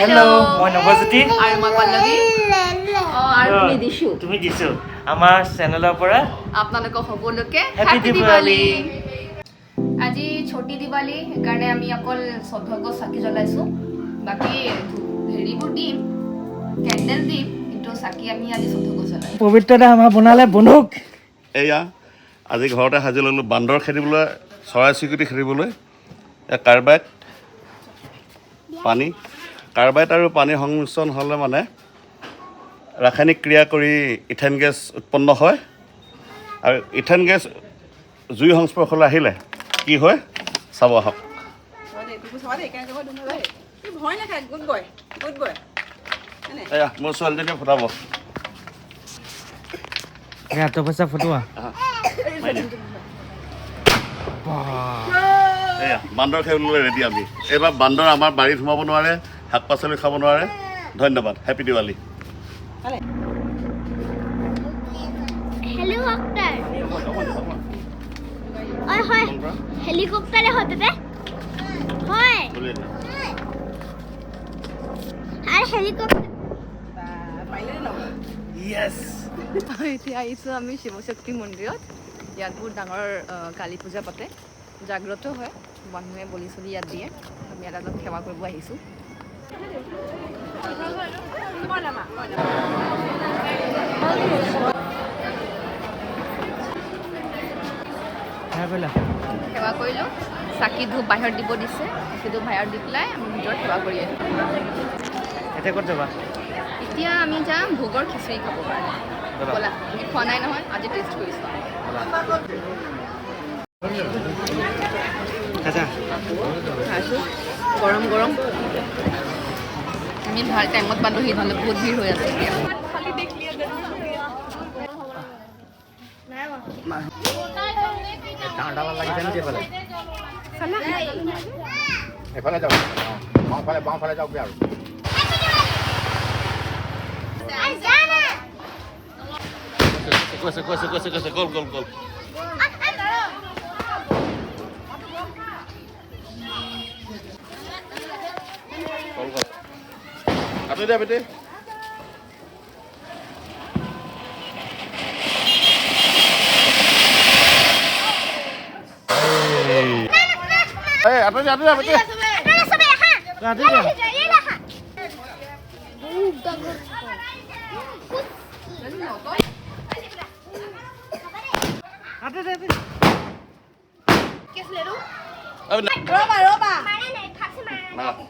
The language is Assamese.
Hello, মই নৱজ্যোতি আৰু মই পল্লৱী আৰু তুমি দিশু তুমি দিশু আমাৰ চেনেলৰ পৰা আপোনালোকক সকলোকে Happy Diwali! আজি ছোটি দিৱালী সেইকাৰণে আমি অকল 14 গছ চাকি জ্বলাইছো বাকি হেৰিবোৰ দিম কেণ্ডেল দিম কিন্তু চাকি আমি আজি 14 গছ জ্বলাই পবিত্ৰতা আমাৰ বনালে বনুক এয়া আজি ঘৰতে সাজি ল'লোঁ বান্দৰ খেদিবলৈ চৰাই চিৰিকটি খেদিবলৈ কাৰ্বাইড পানী কাৰ্বাইড আৰু পানীৰ সংমিশ্ৰণ হ'লে মানে ৰাসায়নিক ক্ৰিয়া কৰি ইথেন গেছ উৎপন্ন হয় আৰু ইথেন গেছ জুই সংস্পৰ্শলৈ আহিলে কি হয় চাব আহক এয়া মোৰ ছোৱালীজনীয়ে ফুটাব তো পইচা ফটোৱা এয়া বান্দৰ খেদিবলৈ ৰেডি আমি এইবাৰ বান্দৰ আমাৰ বাৰীত সোমাব নোৱাৰে শাক পাচলি খাব নোৱাৰে ধন্যবাদ হেপী দিৱালী হেলিকপ্টাৰ হয় হয় হেলিকপ্টাৰে হয় বেবে হয় আৰু হেলিকপ্টাৰ এতিয়া আহিছোঁ আমি শিৱশক্তি মন্দিৰত ইয়াত বহুত ডাঙৰ কালী পূজা পাতে জাগ্ৰত হয় মানুহে বলি চলি ইয়াত দিয়ে আমি ইয়াত অলপ সেৱা কৰিব আহিছোঁ সেৱা কৰিলোঁ চাকি ধূপ বাহিৰত দিব দিছে চাকি ধূপ বাহিৰত দি পেলাই আমি ভিতৰত সেৱা কৰি আহিলোঁ এতিয়া ক'ত যাবা এতিয়া আমি যাম ভোগৰ খিচিৰি খাব কাৰণে ব'লা আমি খোৱা নাই নহয় আজি টেষ্ট কৰিছোঁ খাইছোঁ গৰম গৰম আমি ভাল টাইমত পালোহি নহ'লে বহুত ভিৰ হৈ আছে এতিয়া এফালে যাওক বাওঁফালে যাওক আৰু কৈছে গ'ল গ'ল গ'ল আপনি দে বেটে আপনি দে বেটে ৰাতি যা ৰাতি দে ৰবা মাৰে নাই খাছে মাৰে